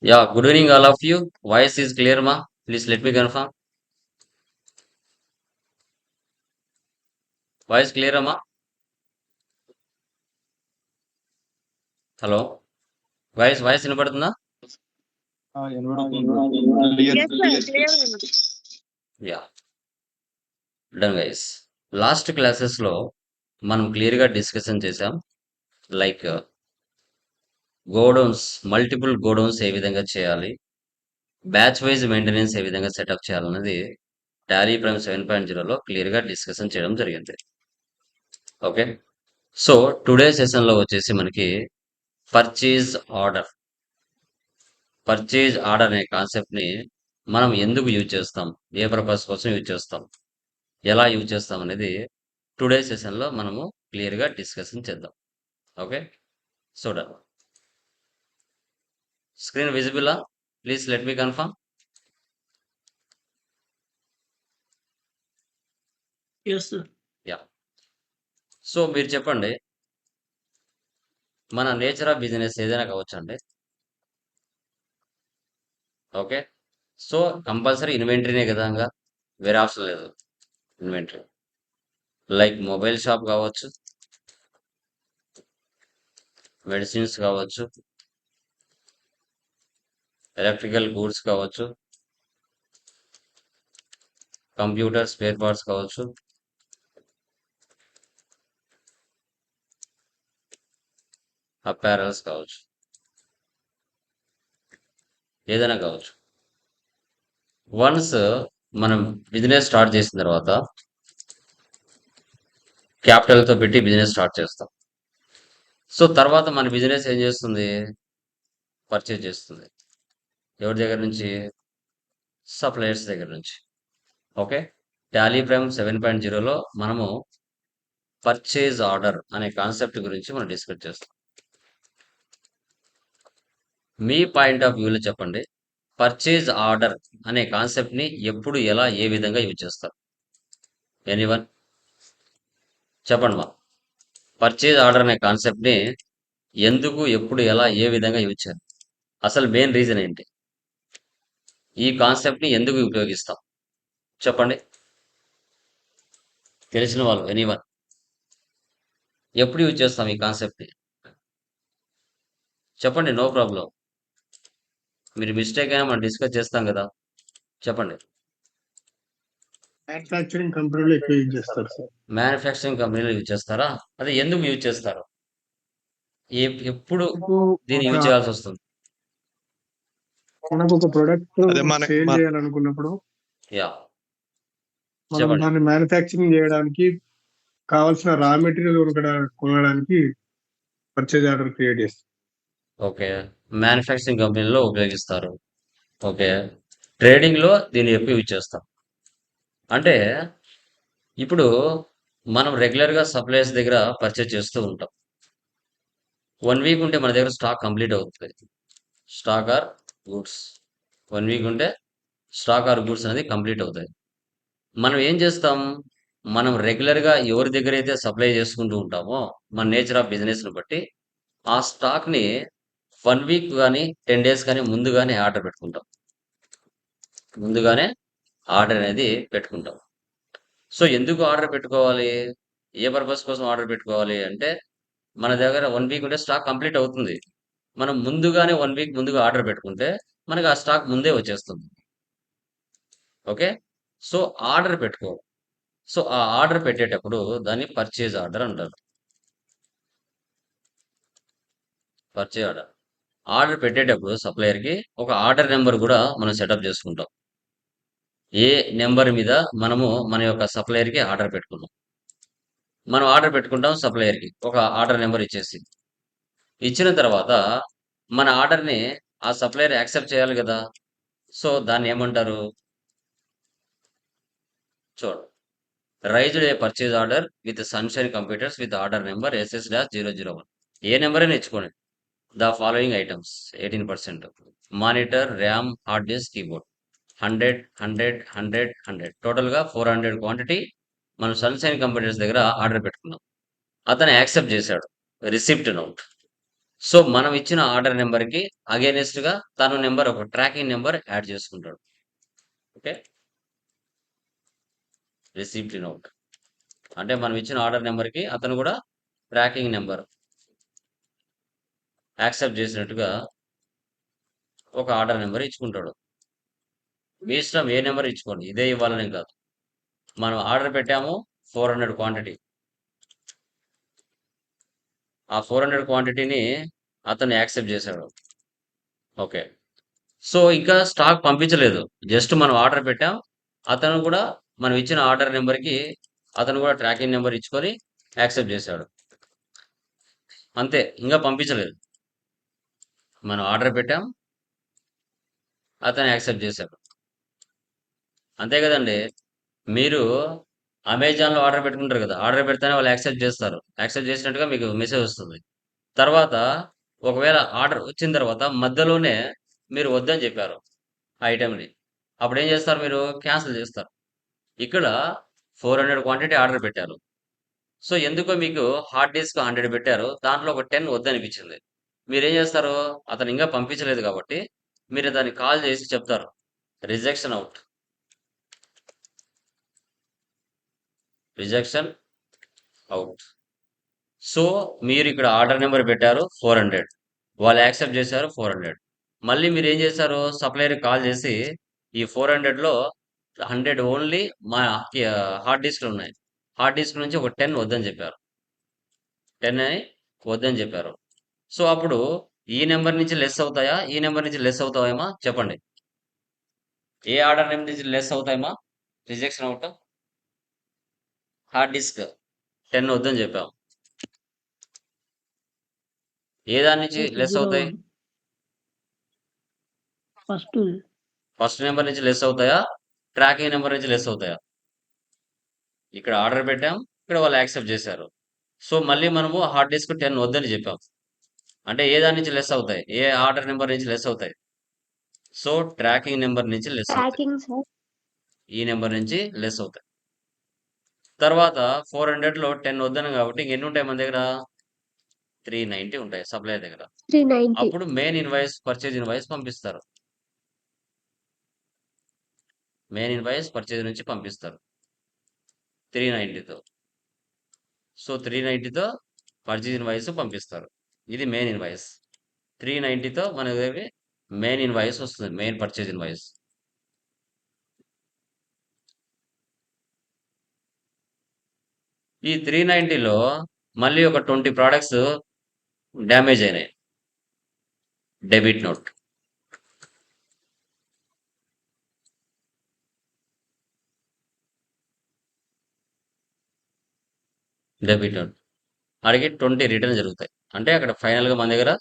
Yeah, good evening, all of you. Voice is clear, ma. Please let me confirm. Voice clear, ma. Hello. Voice వినపడుతుందా? వినబడుతుంది bro. Clear. Yes, sir. Clear ఉంది. Yeah, done guys. Last classes లో మనం clear గా discussion చేసాం. Like godowns, multiple godowns ఏ విధంగా చేయాలి, batch wise maintenance ఏ విధంగా సెటప్ చేయాలన్నది టాలీ ప్రైమ్ 7.0లో క్లియర్ గా డిస్కషన్ చేయడం జరిగింది. ఓకే, సో టుడే సెషన్ లో వచ్చేసి మనకి పర్చేజ్ ఆర్డర్ పర్చేజ్ ఆర్డర్ అనే కాన్సెప్ట్ ని మనం ఎందుకు యూజ్ చేస్తాం, ఏ పర్పస్ కోసం యూజ్ చేస్తాం, ఎలా యూజ్ చేస్తాం అనేది టుడే సెషన్ లో మనము క్లియర్ గా డిస్కషన్ చేద్దాం. ఓకే, చూడండి. Screen visible? Please let me confirm. Yes, sir. Yeah, so మీరు చెప్పండి, మన నేచర్ ఆఫ్ బిజినెస్ ఏదైనా కావచ్చు అండి. ఓకే, సో కంపల్సరీ ఇన్వెంటరీనే కదా, ఇంకా వేరే ఆప్షన్ లేదు. ఇన్వెంటరీ లైక్ మొబైల్ షాప్ కావచ్చు, మెడిసిన్స్ కావచ్చు, ఎలక్ట్రికల్ గూడ్స్ కావచ్చు, కంప్యూటర్ స్పేర్ పార్ట్స్ కావచ్చు, అపారల్స్ కావచ్చు, ఏదైనా కావచ్చు. వన్స్ మనం బిజినెస్ స్టార్ట్ చేసిన తర్వాత క్యాపిటల్తో పెట్టి బిజినెస్ స్టార్ట్ చేస్తాం. సో తర్వాత మన బిజినెస్ ఏం చేస్తుంది, పర్చేజ్ చేస్తుంది. ఎవరి దగ్గర నుంచి? సప్లయర్స్ దగ్గర నుంచి. ఓకే, టాలీ ప్రైమ్ 7.0లో మనము పర్చేజ్ ఆర్డర్ అనే కాన్సెప్ట్ గురించి మనం డిస్కస్ చేస్తాం. మీ పాయింట్ ఆఫ్ వ్యూలో చెప్పండి, పర్చేజ్ ఆర్డర్ అనే కాన్సెప్ట్ ని ఎప్పుడు, ఎలా, ఏ విధంగా యూజ్ చేస్తారు? ఎనీవన్ చెప్పండి మా. పర్చేజ్ ఆర్డర్ అనే కాన్సెప్ట్ ని ఎందుకు, ఎప్పుడు, ఎలా, ఏ విధంగా యూజ్ చేయాలి? అసలు మెయిన్ రీజన్ ఏంటి? ఈ కాన్సెప్ట్ ని ఎందుకు ఉపయోగిస్తాం చెప్పండి. తెలిసిన వాళ్ళు ఎనీవన్. ఎప్పుడు యూజ్ చేస్తాం ఈ కాన్సెప్ట్ ని చెప్పండి. No problem. మీరు మిస్టేక్ అయినా మనం డిస్కస్ చేస్తాం కదా, చెప్పండి. మ్యానుఫ్యాక్చరింగ్ కంపెనీలో ఎక్కువ యూజ్ చేస్తారు సార్. మ్యానుఫ్యాక్చరింగ్ కంపెనీలో యూజ్ చేస్తారా? అదే ఎందుకు యూజ్ చేస్తారు? ఎప్పుడు మనకు దీన్ని ఒక యూజ్ చేయాల్సి వస్తుంది? మనకు ఒక ప్రొడక్ట్ అదే సేల్ చేయాలనుకున్నప్పుడు యా, మనం చెప్పండి. దాన్ని మ్యానుఫ్యాక్చరింగ్ చేయడానికి కావాల్సిన రా మెటీరియల్ కొనడానికి పర్చేజ్ ఆర్డర్ క్రియేట్ చేస్తాం. ఓకే, మ్యానుఫ్యాక్చరింగ్ కంపెనీలో ఉపయోగిస్తారు. ఓకే, ట్రేడింగ్ లో దీన్ని ఎక్కువ యూజ్ చేస్తాం. అంటే ఇప్పుడు మనం రెగ్యులర్ గా సప్లయర్స్ దగ్గర పర్చేజ్ చేస్తూ ఉంటాం. 1 వీక్ ఉంటే మన దగ్గర స్టాక్ కంప్లీట్ అవుతుంది. స్టాక్ ఆర్ గూడ్స్ 1 వీక్ ఉంటే స్టాక్ ఆర్ గూడ్స్ అనేది కంప్లీట్ అవుతాయి. మనం ఏం చేస్తాం, మనం రెగ్యులర్ గా ఎవరి దగ్గర అయితే సప్లై చేసుకుంటూ ఉంటామో మన నేచర్ ఆఫ్ బిజినెస్ ని బట్టి ఆ స్టాక్ ని 1 వీక్ కానీ 10 డేస్ కానీ ముందుగానే ఆర్డర్ పెట్టుకుంటాం. ముందుగానే ఆర్డర్ అనేది పెట్టుకుంటాం. సో ఎందుకు ఆర్డర్ పెట్టుకోవాలి, ఏ పర్పస్ కోసం ఆర్డర్ పెట్టుకోవాలి అంటే, మన దగ్గర 1 వీక్ ఉంటే స్టాక్ కంప్లీట్ అవుతుంది. మనం ముందుగానే 1 వీక్ ముందుగా ఆర్డర్ పెట్టుకుంటే మనకి ఆ స్టాక్ ముందే వచ్చేస్తుంది. ఓకే, సో ఆర్డర్ పెట్టుకో. సో ఆ ఆర్డర్ పెట్టేటప్పుడు దాన్ని పర్చేజ్ ఆర్డర్ అంటారు. Purchase order. ఆర్డర్ పెట్టేటప్పుడు సప్లయర్ కి ఒక ఆర్డర్ నెంబర్ కూడా మనం సెటప్ చేసుకుంటాం. ఏ నెంబర్ మీద మనము మన యొక్క సప్లయర్ కి ఆర్డర్ పెట్టుకున్నాం, మనం ఆర్డర్ పెట్టుకుంటాం. సప్లయర్ కి ఒక ఆర్డర్ నెంబర్ ఇచ్చేసి, ఇచ్చిన తర్వాత మన ఆర్డర్ ని ఆ సప్లయర్ యాక్సెప్ట్ చేయాలి కదా. సో దాన్ని ఏమంటారు చూడండి. Raised a purchase order with Sunshine Computers with order number SS-001. ఏ నెంబర్ అయినా ఇచ్చుకోండి. The following items 18%. Monitor, RAM, hard disk, keyboard. 100 100 100 100 total గా 400 క్వాంటిటీ మనం సన్షైన్ కంప్యూటర్స్ దగ్గర ఆర్డర్ పెట్టుకున్నాం. అతను యాక్సెప్ట్ చేశాడు. Receipt note. సో మనం ఇచ్చిన ఆర్డర్ నెంబర్కి అగేనెస్ట్గా తన నెంబర్ ఒక ట్రాకింగ్ నెంబర్ యాడ్ చేసుకుంటాడు. ఓకే, రిసిప్ట్ నోట్ అంటే మనం ఇచ్చిన ఆర్డర్ నెంబర్కి అతను కూడా ట్రాకింగ్ నెంబర్ యాక్సెప్ట్ చేసినట్టుగా ఒక ఆర్డర్ నెంబర్ ఇచ్చుకుంటాడు. మీ ఇష్టం ఏ నెంబర్ ఇచ్చుకోండి, ఇదే ఇవ్వాలని కాదు. మనం ఆర్డర్ పెట్టాము 400 క్వాంటిటీ. ఆ 400 క్వాంటిటీని అతను యాక్సెప్ట్ చేశాడు. ఓకే, సో ఇంకా స్టాక్ పంపించలేదు, జస్ట్ మనం ఆర్డర్ పెట్టాం. అతను కూడా మనం ఇచ్చిన ఆర్డర్ నెంబర్కి అతను కూడా ట్రాకింగ్ నెంబర్ ఇచ్చుకొని యాక్సెప్ట్ చేశాడు. అంతే, ఇంకా పంపించలేదు. మనం ఆర్డర్ పెట్టాం, అతను యాక్సెప్ట్ చేశాడు. అంతే కదండి. మీరు అమెజాన్లో ఆర్డర్ పెట్టుకుంటారు కదా, ఆర్డర్ పెడితేనే వాళ్ళు యాక్సెప్ట్ చేస్తారు. యాక్సెప్ట్ చేసినట్టుగా మీకు మెసేజ్ వస్తుంది. తర్వాత ఒకవేళ ఆర్డర్ వచ్చిన తర్వాత మధ్యలోనే మీరు వద్దని చెప్పారు ఆ ఐటెంని, అప్పుడు ఏం చేస్తారు? మీరు క్యాన్సిల్ చేస్తారు. ఇక్కడ 400 క్వాంటిటీ ఆర్డర్ పెట్టారు. సో ఎందుకో మీకు హార్డ్ డిస్క్ 100 పెట్టారు, దాంట్లో ఒక 10 వద్దనిపించింది. మీరేం చేస్తారు? అతను ఇంకా పంపించలేదు కాబట్టి మీరు దాన్ని కాల్ చేసి చెప్తారు, rejection out, rejection out. So మీరు ఇక్కడ ఆర్డర్ నెంబర్ పెట్టారు 400, వాళ్ళు యాక్సెప్ట్ చేశారు 400. మళ్ళీ మీరు ఏం చేశారు? సప్లైయర్ కాల్ చేసి ఈ 400లో 100 ఓన్లీ మా హార్డ్ డిస్క్లు ఉన్నాయి, హార్డ్ డిస్క్ నుంచి ఒక 10 వద్దని చెప్పారు, 10 అని వద్దని చెప్పారు. సో అప్పుడు ఈ నెంబర్ నుంచి లెస్ అవుతాయా, ఈ నెంబర్ నుంచి లెస్ అవుతాయేమా చెప్పండి? ఏ ఆర్డర్ నెంబర్ నుంచి లెస్ అవుతాయేమా రిజెక్షన్ అవుట్? హార్డ్ డిస్క్ 10 వద్దని చెప్పాం. ఏ దాని నుంచి లెస్ అవుతాయి? ఫస్ట్ ఫస్ట్ నెంబర్ నుంచి లెస్ అవుతాయా, ట్రాకింగ్ నెంబర్ నుంచి లెస్ అవుతాయా? ఇక్కడ ఆర్డర్ పెట్టాం, ఇక్కడ వాళ్ళు యాక్సెప్ట్ చేశారు. సో మళ్ళీ మనము హార్డ్ డిస్క్ 10 వద్దని చెప్పాం. అంటే ఏ దాని నుంచి లెస్ అవుతాయి, ఏ ఆర్డర్ నెంబర్ నుంచి లెస్ అవుతాయి? సో ట్రాకింగ్ నెంబర్ నుంచి లెస్ అవుతాయి, ట్రాకింగ్ సార్. ఈ నెంబర్ నుంచి లెస్ అవుతాయి. తర్వాత 400లో 10 వద్దను కాబట్టి ఇంకెన్ని ఉంటాయి మన దగ్గర? 390 ఉంటాయి సప్లయర్ దగ్గర. 390. అప్పుడు మెయిన్ ఇన్వాయిస్, పర్చేజ్ ఇన్వాయిస్ పంపిస్తారు. మెయిన్ ఇన్వాయిస్ పర్చేజ్ నుంచి పంపిస్తారు 390తో. సో 390తో పర్చేజ్ ఇన్వాయిస్ పంపిస్తారు. ఇది మెయిన్ ఇన్వాయిస్. 390తో మన దగ్గర మెయిన్ ఇన్వాయిస్ వస్తుంది, మెయిన్ పర్చేజ్ ఇన్వాయిస్. ఈ 390లో మళ్ళీ ఒక 20 ప్రోడక్ట్స్ డ్యామేజ్ అయినాయి, డెబిట్ నోట్. డెబిట్ నోట్ అడిగి 20 రిటర్న్ జరుగుతాయి. అంటే అక్కడ ఫైనల్గా మన దగ్గర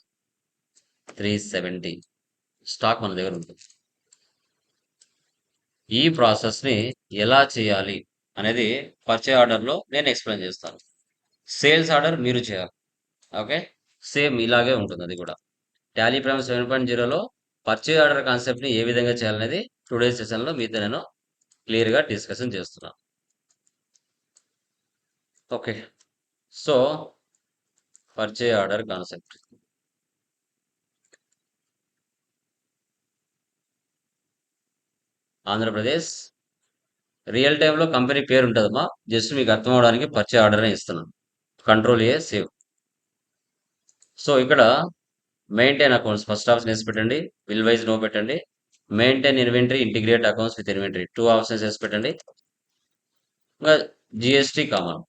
370 స్టాక్ మన దగ్గర ఉంటుంది. ఈ ప్రాసెస్ని ఎలా చేయాలి అనేది పర్చేజ్ ఆర్డర్లో నేను ఎక్స్ప్లెయిన్ చేస్తాను. సేల్స్ ఆర్డర్ మీరు చేయాలి. ఓకే, సేమ్ ఇలాగే ఉంటుంది అది కూడా. టాలీ ప్రైమ్ 7.0లో పర్చేజ్ ఆర్డర్ కాన్సెప్ట్ని ఏ విధంగా చేయాలనేది టుడే సెషన్లో మీతో నేను క్లియర్గా డిస్కషన్ చేస్తున్నాను. Okay, so purchase order concept. Andhra Pradesh real టైంలో కంపెనీ పేరు ఉంటుందమ్మా, జస్ట్ మీకు అర్థం అవడానికి పర్చేజ్ ఆర్డర్నే ఇస్తున్నాను. Control A save. సో ఇక్కడ మెయింటైన్ అకౌంట్స్ ఫస్ట్ ఆప్షన్ వేసి పెట్టండి, బిల్ వైజ్ నో పెట్టండి. Maintain inventory, integrate accounts with inventory 2 options వేసి పెట్టండి. ఇంకా GST common.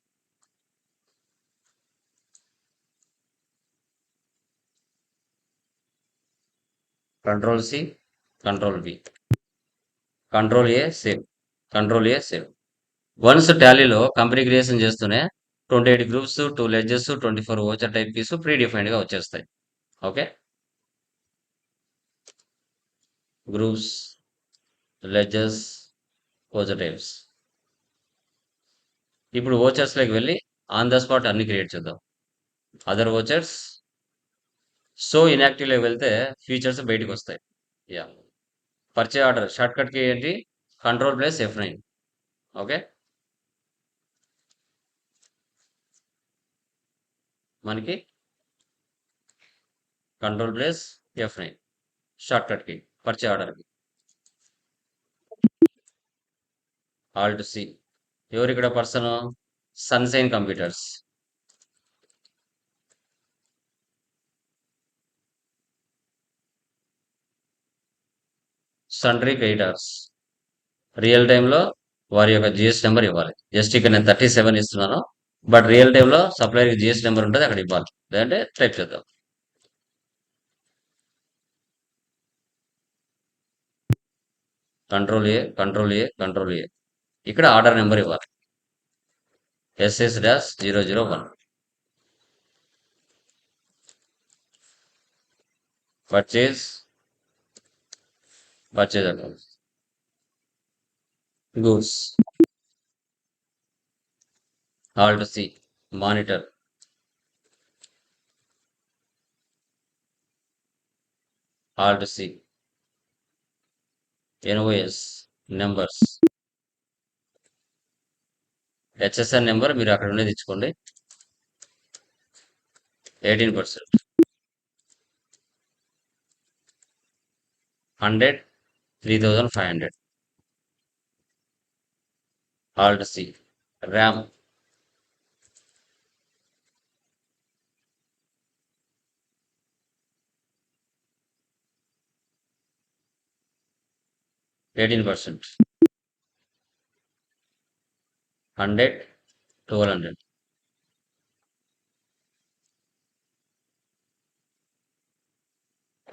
Control C, control B, control A save, control A save. Once టాలీలో company creation చేస్తూనే 28 groups, 2 ledges, 24 voucher type keys ప్రీ డిఫైన్డ్గా వచ్చేస్తాయి. Okay, groups, ledgers, voucher types. ఇప్పుడు ఓచర్స్లోకి వెళ్ళి ఆన్ ద స్పాట్ అన్ని క్రియేట్ చేద్దాం. Other vouchers. సో ఇన్యాక్టివ్లోకి వెళ్తే ఫీచర్స్ బయటకు వస్తాయి. యా, పర్చేజ్ ఆర్డర్ షార్ట్ కట్కి ఏంటి? Control plus F9. ఓకే, మనకి control plus F9 shortcut కి పర్చే ఆర్డర్ కి ఆల్ట్ సి. ఎవరు ఇక్కడ person? Sunshine Computers. Sundry creditors. Real టైంలో వారి యొక్క జిఎస్ నెంబర్ ఇవ్వాలి. జస్ట్ ఇక్కడ నేను 37 ఇస్తున్నాను, బట్ రియల్ టైంలో సప్లయర్కి జిఎస్ నెంబర్ ఉంటుంది, అక్కడ ఇవ్వాలి. లేదంటే టైప్ చేద్దాం. Control A, control A, control A. ఇక్కడ ఆర్డర్ నెంబర్ ఇవ్వాలి. SS-001. Purchase account. Goods. Alt C. Monitor. Alt C. NOS numbers. HSN number మీరు అక్కడ ఉండేది ఇచ్చుకోండి. 18%. 100, 3500. Alt C. RAM. $18. 100, 1200.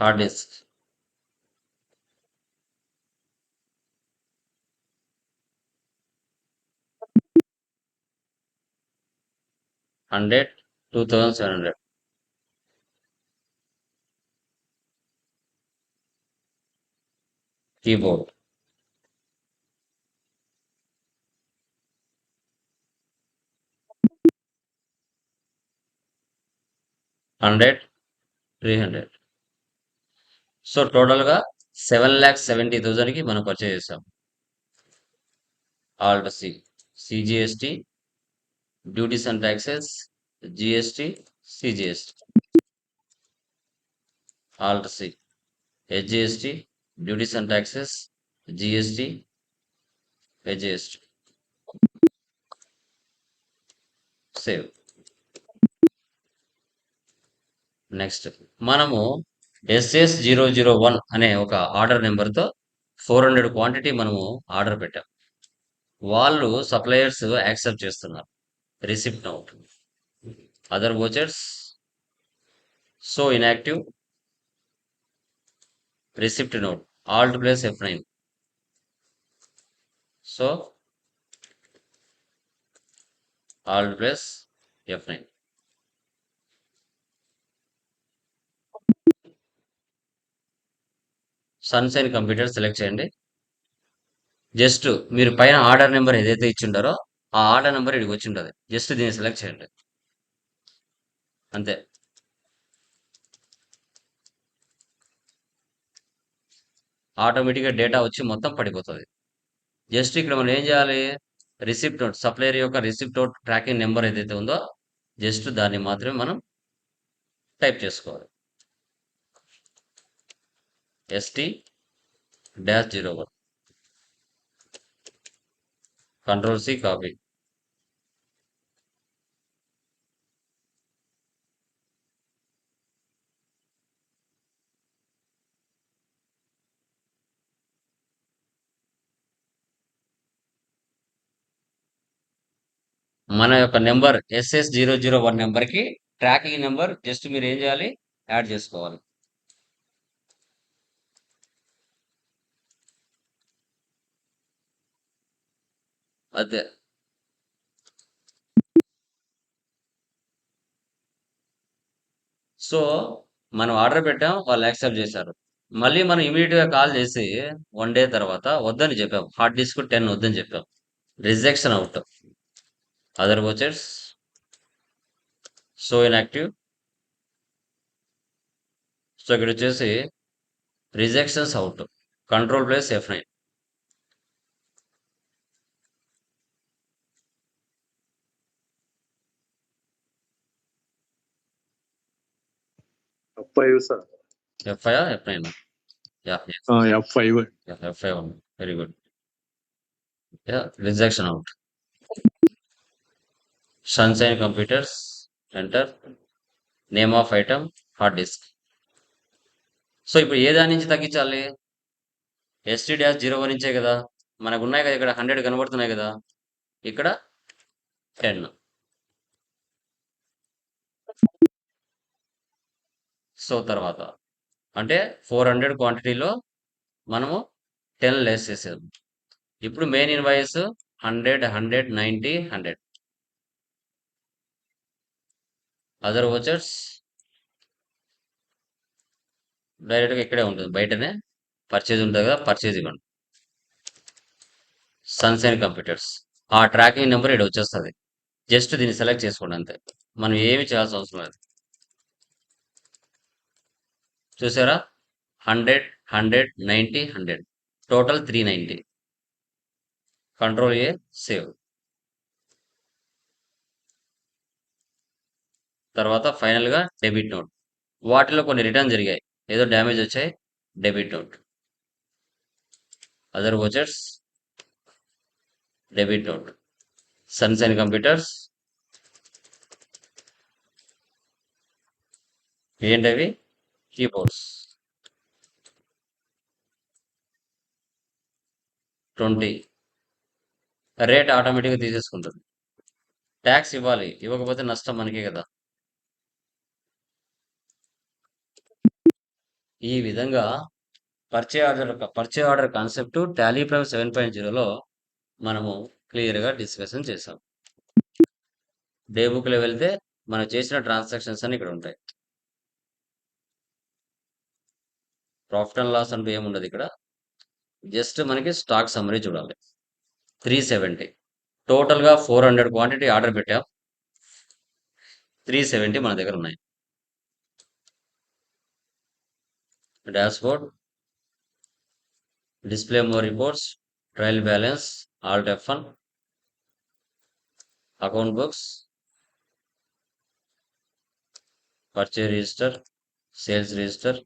Hard disk. 100, 2700. Keyboard. 100, 300. So టోటల్గా 7,70,000కి మనం పర్చేజ్ చేసాం. Alt C. CGST, duties and taxes, GST, CGST. Alt C. HGST, duties and taxes, GST, HGST. Save. Next మనము SS-001 అనే ఒక ఆర్డర్ నెంబర్తో 400 క్వాంటిటీ మనము ఆర్డర్ పెట్టాం. వాళ్ళు సప్లయర్స్ యాక్సెప్ట్ చేస్తున్నారు. Receipt note. Other vouchers so inactive. Receipt note. Alt plus F9. So Alt plus F9. Sunshine computer select చేయండి. Just మీరు పైన ఆర్డర్ నెంబర్ ఏదైతే ఇచ్చిండారో ఆ ఆర్డర్ నెంబర్ ఇక్కడికి వచ్చి ఉంటుంది. జస్ట్ దీన్ని సెలెక్ట్ చేయండి అంతే. ఆటోమేటిక్గా డేటా వచ్చి మొత్తం పడిపోతుంది. జస్ట్ ఇక్కడ మనం ఏం చేయాలి? రిసిప్ట్ నోట్, సప్లయర్ యొక్క రిసిప్ట్ నోట్ ట్రాకింగ్ నెంబర్ ఏదైతే ఉందో జస్ట్ దాన్ని మాత్రమే మనం టైప్ చేసుకోవాలి. ST-01. Control C copy. మన యొక్క నెంబర్ SS-001 నెంబర్కి ట్రాకింగ్ నెంబర్ జస్ట్ మీరు ఏం చేయాలి? యాడ్ చేసుకోవాలి. అదే. సో మనం ఆర్డర్ పెట్టాం, వాళ్ళు యాక్సెప్ట్ చేశారు. మళ్ళీ మనం ఇమీడియట్గా కాల్ చేసి 1 డే తర్వాత వద్దని చెప్పాం. హార్డ్ డిస్క్ 10 వద్దని చెప్పాం. Rejection out. Other vouchers so inactive. So ఇక్కడ వచ్చేసి rejections out. Control plus F9. F5 sir. F5 F9 F5. F5 ఉంది. Very good. Rejection out. Sunshine computers enter. Name of item hard disk. So ఇప్పుడు ఏ దాని నుంచి తగ్గించాలి? ST-01 నుంచే కదా, మనకు ఉన్నాయి కదా, ఇక్కడ 100 కనబడుతున్నాయి కదా, ఇక్కడ 10. సో తర్వాత అంటే 400 క్వాంటిటీలో మనము 10 లెస్ చేసేది. ఇప్పుడు మెయిన్ ఇన్వాయిస్ 100, 100, 90, 100. అదర్ వోచర్స్ డైరెక్ట్గా ఇక్కడే ఉంటుంది, బయటనే పర్చేజ్ ఉంటుంది కదా, పర్చేజ్ ఇవ్వండి. సన్షైన్ కంప్యూటర్స్ ఆ ట్రాకింగ్ నెంబర్ ఇక్కడ వచ్చేస్తుంది. జస్ట్ దీన్ని సెలెక్ట్ చేసుకోండి అంతే, మనం ఏమి చేయాల్సిన అవసరం లేదు. చూసారా, 100, 100, 90, 100, టోటల్ 390. Control A, save. తర్వాత ఫైనల్గా డెబిట్ నోట్. వాటిలో కొన్ని రిటర్న్ జరిగాయి, ఏదో డ్యామేజ్ వచ్చాయి, debit note. Other vouchers debit note. Sunshine computers ఏంటవి? కీబోర్డ్స్ 20. రేట్ ఆటోమేటిక్గా తీసేసుకుంటుంది. ట్యాక్స్ ఇవ్వాలి, ఇవ్వకపోతే నష్టం మనకే కదా. ఈ విధంగా purchase order concept Tally Prime 7.0లో మనము క్లియర్గా డిస్కషన్ చేసాం. డే బుక్లో వెళ్తే మనం చేసిన ట్రాన్సాక్షన్స్ అని ఇక్కడ ఉంటాయి. ప్రాఫిట్ అండ్ లాస్ అంటూ ఏముండదు ఇక్కడ, జస్ట్ మనకి స్టాక్ సమ్మరీ చూడాలి. 370 టోటల్గా 400 క్వాంటిటీ ఆర్డర్ పెట్టాం, 370 మన దగ్గర ఉన్నాయి. Dashboard, display more reports, trial balance, Alt F1, account books, purchase register, sales register,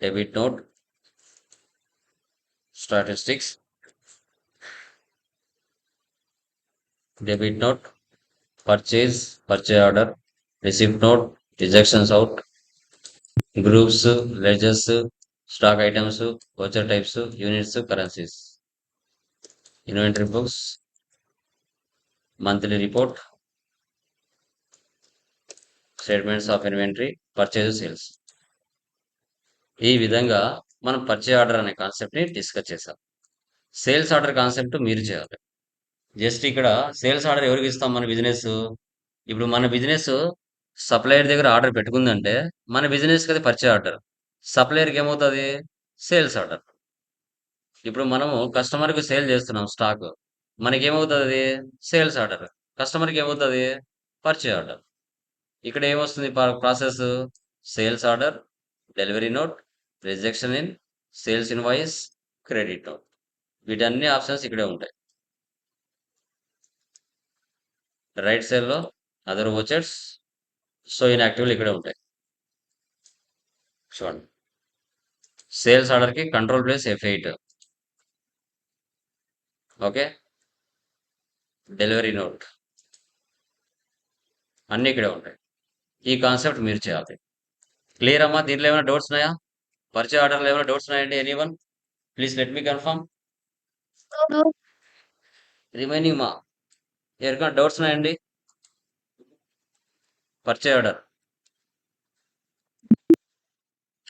debit note, statistics, debit note, purchase order, receipt note, rejections out, groups, ledgers, stock items, voucher types, units, currencies, inventory books, monthly report, statements of inventory, purchase, sales. ఈ విధంగా మనం purchase order అనే కాన్సెప్ట్ని discuss చేసాం. Sales order concept మీరు చేయాలి. Just ఇక్కడ sales order ఎవరికి ఇస్తాం? మన బిజినెస్. ఇప్పుడు మన బిజినెస్ సప్లయర్ దగ్గర ఆర్డర్ పెట్టుకుందంటే మన బిజినెస్కి అది పర్చేజ్ ఆర్డర్, సప్లయర్కి ఏమవుతుంది? Sales order. ఇప్పుడు మనము కస్టమర్కి సేల్ చేస్తున్నాం స్టాక్, మనకేమవుతుంది? Sales order. కస్టమర్కి ఏమవుతుంది? Purchase order. ఇక్కడ ఏమొస్తుంది process? Sales order, delivery note, rejection in, sales invoice, credit note. వీటన్ని ఆప్షన్స్ ఇక్కడే ఉంటాయి. రైట్ సైడ్లో అదర్ వోచర్స్, సో ఇన్యాక్టివ్లు ఇక్కడే ఉంటాయి. చూడండి, సేల్స్ ఆర్డర్కి control plus F8. Okay, delivery note అన్నీ ఇక్కడే ఉంటాయి. ఈ కాన్సెప్ట్ మీరు చేయాలి. క్లియర్ అమ్మా? దీంట్లో ఏమైనా డౌట్స్ ఉన్నాయా? పర్చేజ్ ఆర్డర్లో ఏమైనా డౌట్స్ ఉన్నాయండి? Anyone please let me confirm. Remaining మా ఎవరికైనా డౌట్స్ ఉన్నాయండి? పర్చేజ్ ఆర్డర్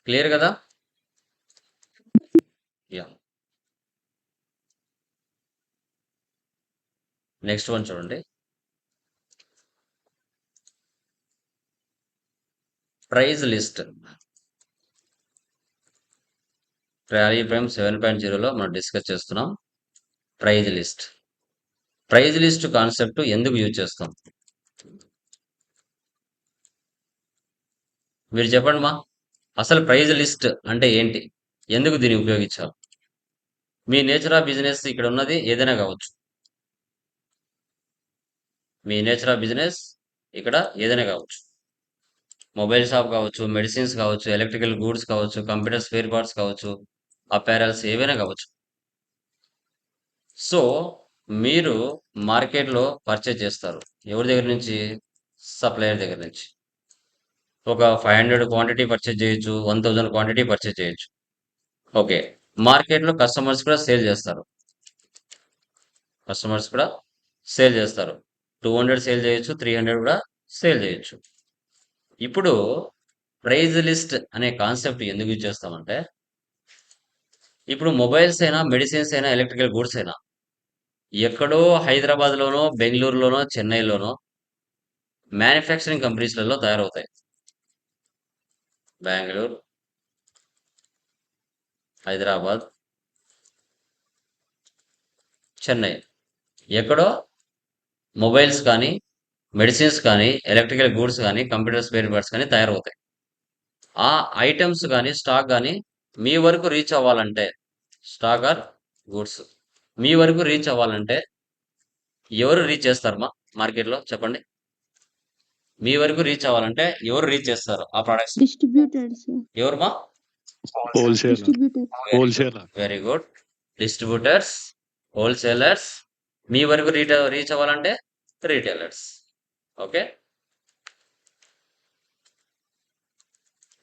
క్లియర్ కదా? యా, నెక్స్ట్ వన్ చూడండి. ప్రైజ్ లిస్ట్ టాలీ ప్రైమ్ 7.0లో మనం డిస్కస్ చేస్తున్నాం. ప్రైజ్ లిస్ట్ కాన్సెప్ట్ ఎందుకు యూజ్ చేస్తాం మీరు చెప్పండి మా. అసలు ప్రైజ్ లిస్ట్ అంటే ఏంటి, ఎందుకు దీన్ని ఉపయోగించాలి? మీ నేచర్ ఆఫ్ బిజినెస్ ఇక్కడ ఉన్నది ఏదైనా కావచ్చు. మీ నేచర్ ఆఫ్ బిజినెస్ ఇక్కడ ఏదైనా కావచ్చు. మొబైల్ షాప్ కావచ్చు, మెడిసిన్స్ కావచ్చు, ఎలక్ట్రికల్ గూడ్స్ కావచ్చు, కంప్యూటర్ స్పేర్ పార్ట్స్ కావచ్చు, అపారల్స్ ఏవైనా కావచ్చు. సో, మీరు మార్కెట్‌లో పర్చేజ్ చేస్తారు. ఎవరి దగ్గర నుంచి? సప్లయర్ దగ్గర నుంచి. ఒక 500 క్వాంటిటీ పర్చేజ్ చేయొచ్చు. 1000 క్వాంటిటీ పర్చేజ్ చేయొచ్చు. ఓకే. మార్కెట్‌లో కస్టమర్స్ కూడా సేల్ చేస్తారు. కస్టమర్స్ కూడా సేల్ చేస్తారు. 200 సేల్ చేయొచ్చు. 300 కూడా సేల్ చేయొచ్చు. ఇప్పుడు ప్రైస్ లిస్ట్ అనే కాన్సెప్ట్ ఎందుకు యూజ్ చేస్తామంటే, ఇప్పుడు మొబైల్స్ అయినా, మెడిసిన్స్ అయినా, ఎలక్ట్రికల్ గూడ్స్ అయినా ఎక్కడో హైదరాబాద్‌లోనో, బెంగుళూరులోనో, చెన్నైలోనో మ్యానుఫ్యాక్చరింగ్ కంపెనీస్‌లలో తయారవుతాయి. బెంగుళూరు, హైదరాబాద్, చెన్నై. ఎక్కడో మొబైల్స్ కానీ, మెడిసిన్స్ కానీ, ఎలక్ట్రికల్ గూడ్స్ కానీ, కంప్యూటర్ స్పేర్ పార్ట్స్ కానీ తయారవుతాయి. ఆ ఐటెమ్స్ కానీ, స్టాక్ కానీ మీ వరకు రీచ్ అవ్వాలంటే, స్టాక్ ఆర్ గూడ్స్ మీ వరకు రీచ్ అవ్వాలంటే ఎవరు రీచ్ చేస్తారమ్మా మార్కెట్‌లో చెప్పండి? మీ వరకు రీచ్ అవ్వాలంటే ఎవరు రీచ్ చేస్తారు ఆ ప్రొడక్ట్స్? డిస్ట్రిబ్యూటర్స్ ఎవరుమా? Wholesaler distributor wholesaler very good. Distributors, wholesalers. మీ వరకు రీచ్ అవ్వాలంటే retailers. Okay.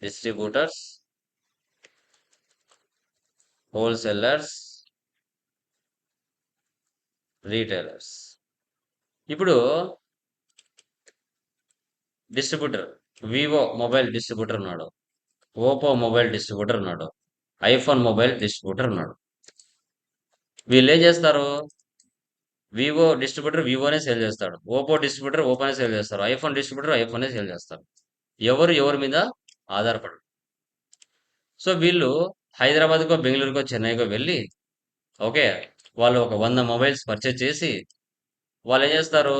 Distributors, wholesalers, retailers. ఇప్పుడు డిస్ట్రిబ్యూటర్ వివో మొబైల్ డిస్ట్రిబ్యూటర్ ఉన్నాడు, ఓపో మొబైల్ డిస్ట్రిబ్యూటర్ ఉన్నాడు, ఐఫోన్ మొబైల్ డిస్ట్రిబ్యూటర్ ఉన్నాడు. వీళ్ళు ఏం చేస్తారు? వివో డిస్ట్రిబ్యూటర్ వివోనే సేల్ చేస్తాడు, ఓపో డిస్ట్రిబ్యూటర్ ఓపోనే సేల్ చేస్తారు, ఐఫోన్ డిస్ట్రిబ్యూటర్ ఐఫోనే సేల్ చేస్తారు. ఎవరు ఎవరి మీద ఆధారపడరు. సో వీళ్ళు హైదరాబాద్కో, బెంగళూరుకో, చెన్నైకో వెళ్ళి ఓకే వాళ్ళు ఒక 100 మొబైల్స్ పర్చేజ్ చేసి వాళ్ళు ఏం చేస్తారు?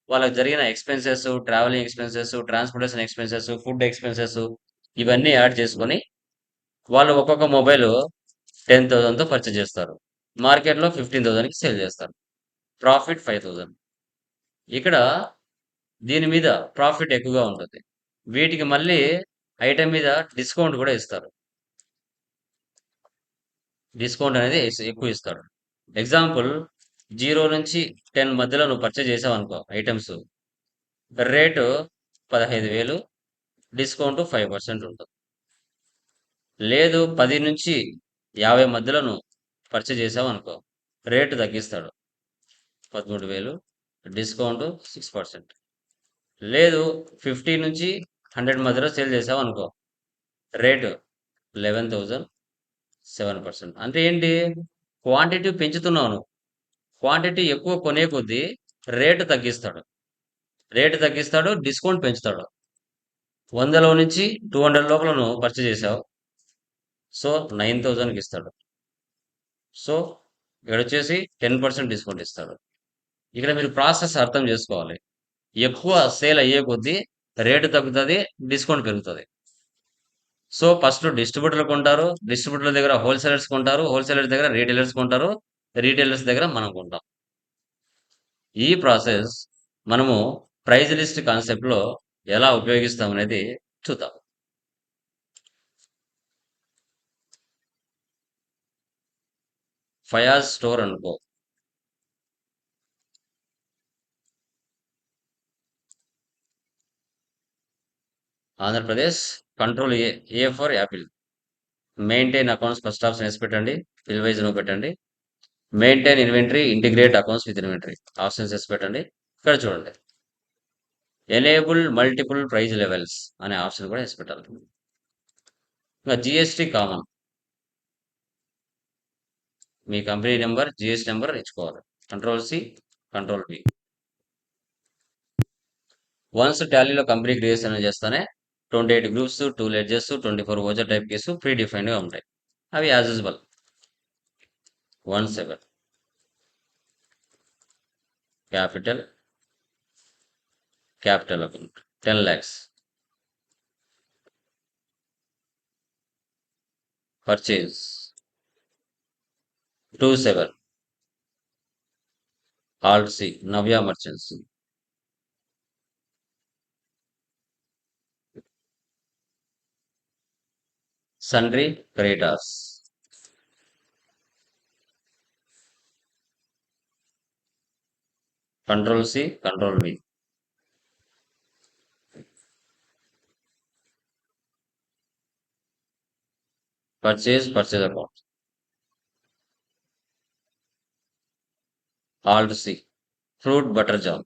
వాళ్ళకి జరిగిన expenses, travelling expenses, transportation expenses, food expenses ఇవన్నీ యాడ్ చేసుకొని వాళ్ళు ఒక్కొక్క మొబైల్ 10,000తో పర్చేజ్ చేస్తారు. మార్కెట్‌లో 15,000కి సేల్ చేస్తారు. ప్రాఫిట్ 5,000. ఇక్కడ దీని మీద ప్రాఫిట్ ఎక్కువగా ఉంటుంది. వీటికి మళ్ళీ ఐటెమ్ మీద డిస్కౌంట్ కూడా ఇస్తారు. డిస్కౌంట్ అనేది ఎక్కువ ఇస్తాడు. ఎగ్జాంపుల్ 0 నుంచి 10 మధ్యలో నువ్వు పర్చేజ్ చేసావనుకో ఐటెమ్స్ రేటు 15,000, డిస్కౌంట్ 5% ఉంటుంది. లేదు 10 నుంచి 50 మధ్యలో నువ్వు పర్చేజ్ చేసావనుకో రేటు తగ్గిస్తాడు. 13,000, డిస్కౌంట్ 6%. లేదు 50 నుంచి 100 మధ్యలో సేల్ చేసావనుకో రేటు 11,000, 7%. అంటే ఏంటి? క్వాంటిటీ పెంచుతున్నావు నువ్వు. క్వాంటిటీ ఎక్కువ కొనే కొద్దీ రేటు తగ్గిస్తాడు. రేటు తగ్గిస్తాడు, డిస్కౌంట్ పెంచుతాడు. 100లో నుంచి 200 లోపల నువ్వు పర్చేజ్ చేసావు. సో 9,000కి ఇస్తాడు. సో ఇక్కడొచ్చేసి 10% డిస్కౌంట్ ఇస్తాడు. ఇక్కడ మీరు ప్రాసెస్ అర్థం చేసుకోవాలి. ఎక్కువ సేల్ అయ్యే కొద్దీ రేటు తగ్గుతుంది, డిస్కౌంట్ పెరుగుతుంది. సో ఫస్ట్ డిస్ట్రిబ్యూటర్లు కొంటారు, డిస్ట్రిబ్యూటర్ల దగ్గర హోల్సేలర్స్ కొంటారు, హోల్సేలర్స్ దగ్గర రీటైలర్స్ కొంటారు, రీటైలర్స్ దగ్గర మనం కొంటాం. ఈ ప్రాసెస్ మనము ప్రైస్ లిస్ట్ కాన్సెప్ట్లో ఎలా ఉపయోగిస్తాం అనేది చూద్దాం. ఫయాజ్ స్టోర్ అనుకో, Andhra Pradesh. Control A, A for Apple. Maintain accounts first option వేసి పెట్టండి, ఫిల్ వైజ్ నువ్వు పెట్టండి. Maintain inventory, integrate accounts with inventory options వేసి పెట్టండి. ఇక్కడ చూడండి ఎనేబుల్ మల్టిపుల్ ప్రైజ్ లెవెల్స్ అనే ఆప్షన్ కూడా వేసి పెట్టాలి. ఇంకా జిఎస్టీ కామన్, మీ కంపెనీ నెంబర్, జిఎస్టీ నెంబర్ ఇచ్చుకోవాలి. Control C, control B. Once టాలీలో company creation చేస్తానే 28 groups, 2 ledges, 24 Ozar type case pre డిఫైన్డ్గా ఉంటాయి. అవి as usual 17 capital account 10 lakhs, purchase 27 alt C Navya merchants. sundry creditors. Control C, Control V. Purchase account. Alt C, fruit butter jam.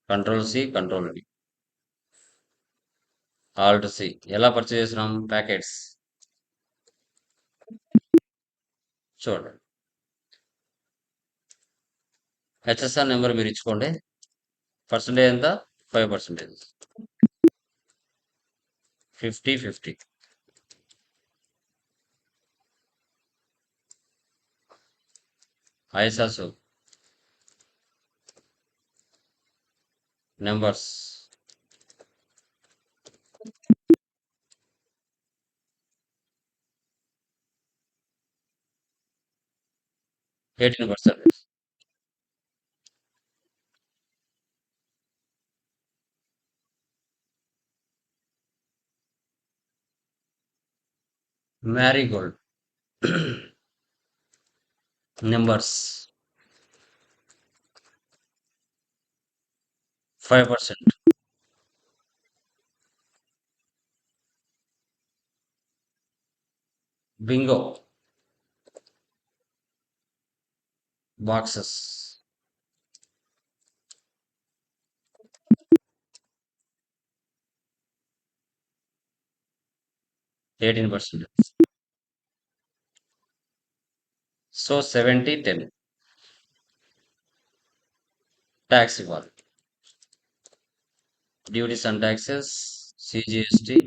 Control C, Control V. Alt C. ఎలా purchase చేసినాం? Packets చూడండి. HSR number మీరు ఇచ్చుకోండి. Percentage ఎంత? 5%. 50-50. ఐసాసు numbers %. Marigold numbers 5%. Bingo boxes 18%. So 70-10 tax ఇవ్వాలి. Duties and taxes, CGST,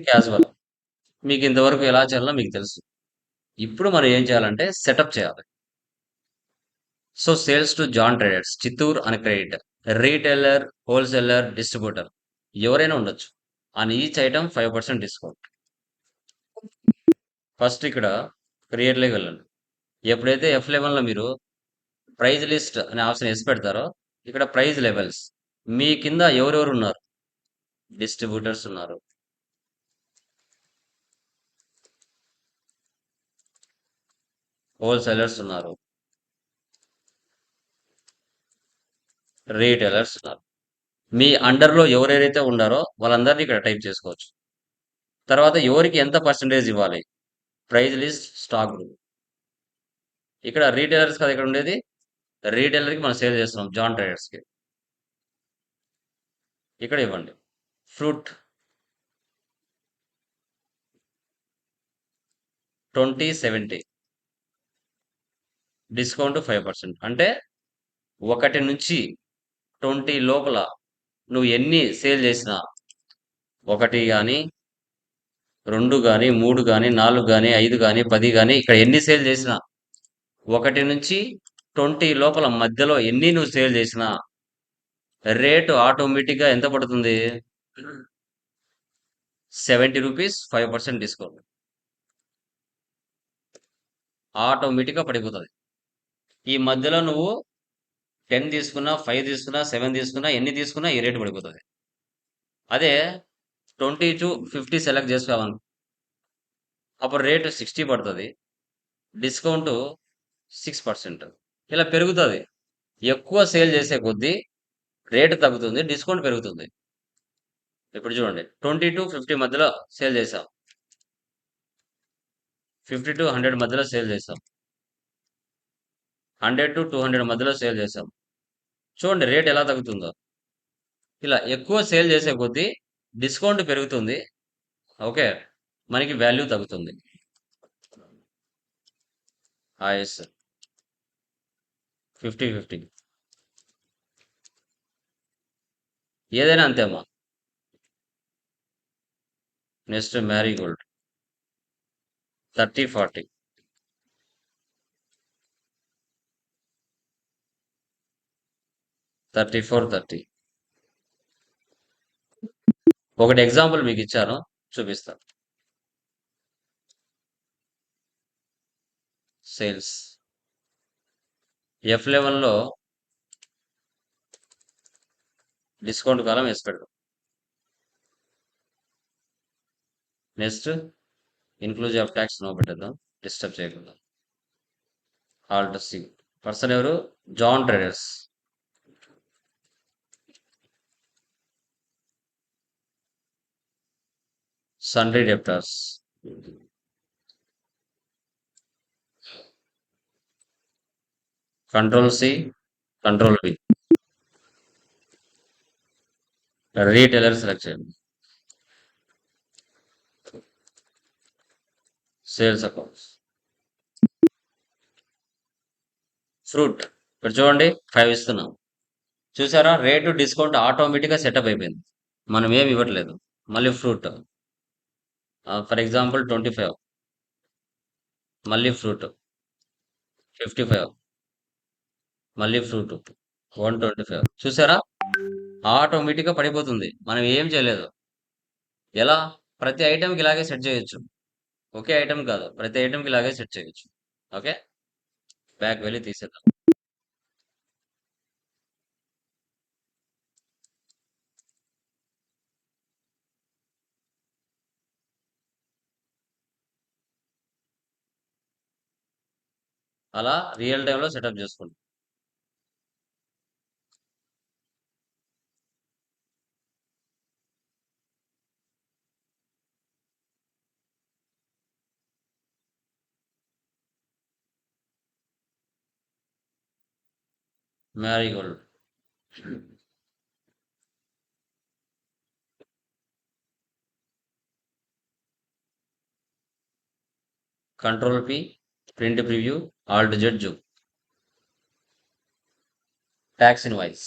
casual. మీకు ఇంతవరకు ఎలా చేయాలో మీకు తెలుసు. ఇప్పుడు మనం ఏం చేయాలంటే సెటప్ చేయాలి. So sales to John traders Chittoor అని క్రెడిట్, రీటైలర్, హోల్సేలర్, డిస్ట్రిబ్యూటర్ ఎవరైనా ఉండొచ్చు. On each item 5% discount. First ఇక్కడ క్రియేట్లోకి వెళ్ళండి. ఎప్పుడైతే F11లో మీరు ప్రైజ్ లిస్ట్ అనే ఆప్షన్ వేసి పెడతారో ఇక్కడ ప్రైజ్ లెవెల్స్ మీ కింద ఎవరెవరు ఉన్నారు? డిస్ట్రిబ్యూటర్స్ ఉన్నారు, హోల్సేలర్స్ ఉన్నారు, రీటైలర్స్ ఉన్నారు. మీ అండర్లో ఎవరెవరైతే ఉన్నారో వాళ్ళందరినీ ఇక్కడ టైప్ చేసుకోవచ్చు. తర్వాత ఎవరికి ఎంత పర్సంటేజ్ ఇవ్వాలి? Price list, stock group. ఇక్కడ రీటైలర్స్ కదా ఇక్కడ ఉండేది. రీటైలర్కి మనం సేల్ చేస్తున్నాం జాన్ ట్రేడర్స్కి. ఇక్కడ ఇవ్వండి ఫ్రూట్ 20-70 డిస్కౌంట్ 5%. అంటే 1 నుంచి 20 లోపల నువ్వు ఎన్ని సేల్ చేసినా, 1 కానీ 2 కానీ 3 కానీ 4 కానీ 5 కానీ 10 కానీ ఇక్కడ ఎన్ని సేల్ చేసినా, 1 నుంచి 20 లోపల మధ్యలో ఎన్ని నువ్వు సేల్ చేసినా రేటు ఆటోమేటిక్గా ఎంత పడుతుంది? 70 రూపీస్ 5% డిస్కౌంట్ ఆటోమేటిక్గా పడిపోతుంది. ఈ మధ్యలో నువ్వు 10 తీసుకున్నా, 5 తీసుకున్నా, 7 తీసుకున్నా, ఎన్ని తీసుకున్నా ఈ రేటు పడిపోతుంది. అదే 20-50 సెలెక్ట్ చేసుకోవాలను అప్పుడు రేటు 60 పడుతుంది, డిస్కౌంట్ 6%. ఇలా పెరుగుతుంది. ఎక్కువ సేల్ చేసే కొద్దీ రేటు తగ్గుతుంది, డిస్కౌంట్ పెరుగుతుంది. ఇప్పుడు చూడండి 20-50 మధ్యలో సేల్ చేసాం, 50-100 మధ్యలో సేల్ చేసాం, 100-200 మధ్యలో సేల్ చేసాం. చూడండి రేట్ ఎలా తగ్గుతుందో. ఇలా ఎక్కువ సేల్ చేసే కొద్దీ డిస్కౌంట్ పెరుగుతుంది. ఓకే, మనకి వాల్యూ తగ్గుతుంది. ఎస్ 50-50 ఏదైనా అంతే అమ్మా. నెక్స్ట్ మ్యారీగోల్డ్ 30-40 34-30. ఒకటి ఎగ్జాంపుల్ మీకు ఇచ్చాను, చూపిస్తాను. సేల్స్ F11లో డిస్కౌంట్ కాలం వేసి పెడదాం. Next inclusive of tax no పెట్టేద్దాం, డిస్టర్బ్ చేయకుండా. Alt C. పర్సన్ ఎవరు? John Traders. Sundry debtors. Control C, control B. Retailer select చేయండి. Sales accounts. ఫ్రూట్ ఇక్కడ చూడండి 5 ఇస్తున్నాం. చూసారా, రేటు డిస్కౌంట్ ఆటోమేటిక్గా సెటప్ అయిపోయింది, మనం ఏమి ఇవ్వట్లేదు. మళ్ళీ ఫ్రూట్ ఫర్ ఎగ్జాంపుల్ 25, మళ్ళీ ఫ్రూట్ 55, మళ్ళీ ఫ్రూట్ 125. చూసారా, ఆటోమేటిక్గా పడిపోతుంది, మనం ఏం చేయలేదు. ఎలా? ప్రతి ఐటెంకి ఇలాగే సెట్ చేయొచ్చు, ఒకే ఐటెం కాదు, ప్రతి ఐటెంకి ఇలాగే సెట్ చేయొచ్చు. ఓకే, బ్యాక్ వెళ్ళి తీసేద్దాం. అలా రియల్ టైంలో సెటప్ చేసుకుంటాం. Marigold. Control P, print preview, Alt Z zoom. Tax invoice.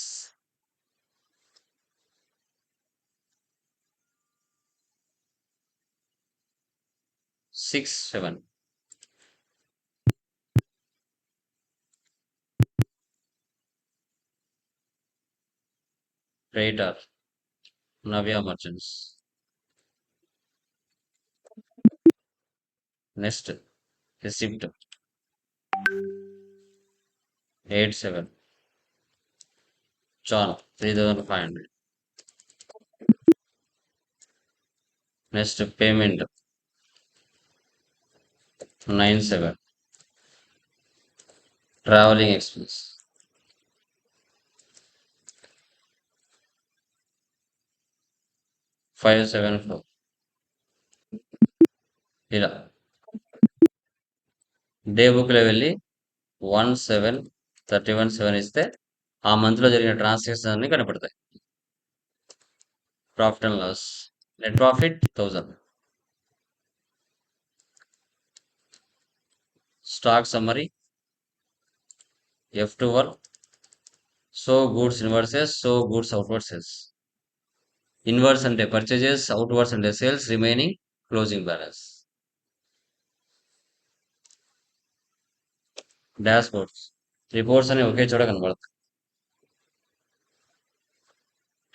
Six 7. రేటర్ నవ్య మర్చెంట్స్. నెక్స్ట్ రిసిప్ట్ 87, చాన్ 3500. Next payment 97, travelling expense 574. ఇలా డే బుక్లో వెళ్ళి 17317 ఇస్తే ఆ మంత్లో జరిగిన ట్రాన్సాక్షన్ అన్ని కనపడతాయి. Profit and loss. Net profit 1000. Stock summary F12. So goods inwards, so goods outward sales. Inwards అంటే పర్చేజెస్, అవుట్వర్డ్స్ అంటే sales, remaining closing balance. Dashboards. Reports అని ఒకే చోట కనబడతాయి.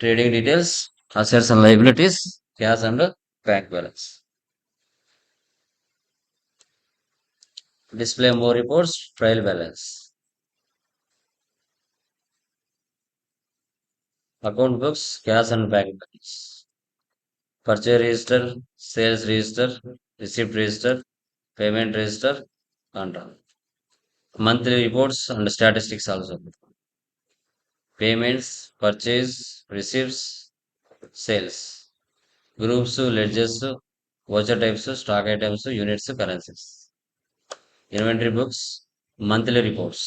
Trading details, assets and liabilities, cash and bank balance. Display more reports, trial balance. Account books, cash and bank balance. Purchase register, sales register, receipt register, payment register అంటారు. Monthly reports and statistics also. Payments, purchase, receipts, sales. Groups, ledges, voucher types, stock items, units, currencies. Inventory books, monthly reports.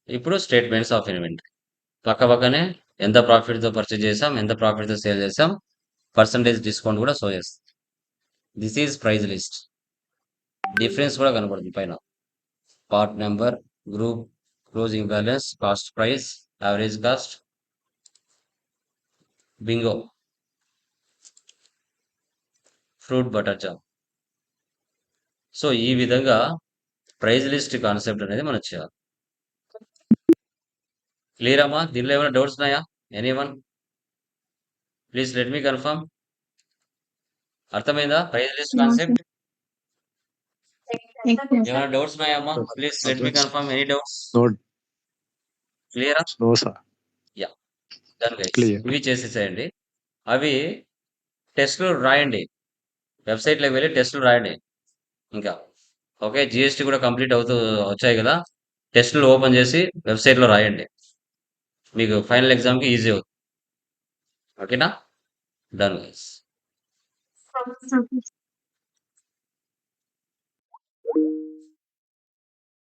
ఇప్పుడు statements of inventory. పక్కనే ఎంత ప్రాఫిట్తో purchase చేసాం, ఎంత ప్రాఫిట్తో sale చేసాం, percentage discount కూడా show చేస్తాం. This is price list. Difference కూడా కనపడుతుంది పైన. Part number, group, closing balance, cost price, average cost, Bingo, fruit butter jam. So ఈ విధంగా ప్రైస్ లిస్ట్ కాన్సెప్ట్ అనేది మనం చేయాలి. క్లియర్ అమ్మా? దీనిలో ఏమైనా డౌట్స్ ఉన్నాయా? Anyone? Please let me confirm. అర్థమైందా price list No, concept? Yes, sir. ఏమైనా డౌట్స్ ఉన్నాయమ్మా? Please let me confirm any doubts. No క్లియరా? No sir yeah done guys. Clear. ఇవి చేసేసేయండి. అవి టెస్టులు రాయండి. వెబ్సైట్లోకి వెళ్ళి టెస్టులు రాయండి. ఇంకా ఓకే. జిఎస్టీ కూడా కంప్లీట్ అవుతూ వచ్చాయి కదా, టెస్టులు ఓపెన్ చేసి వెబ్సైట్లో రాయండి. మీకు ఫైనల్ ఎగ్జామ్కి ఈజీ అవుతుంది. ఓకేనా? Done guys. Okay.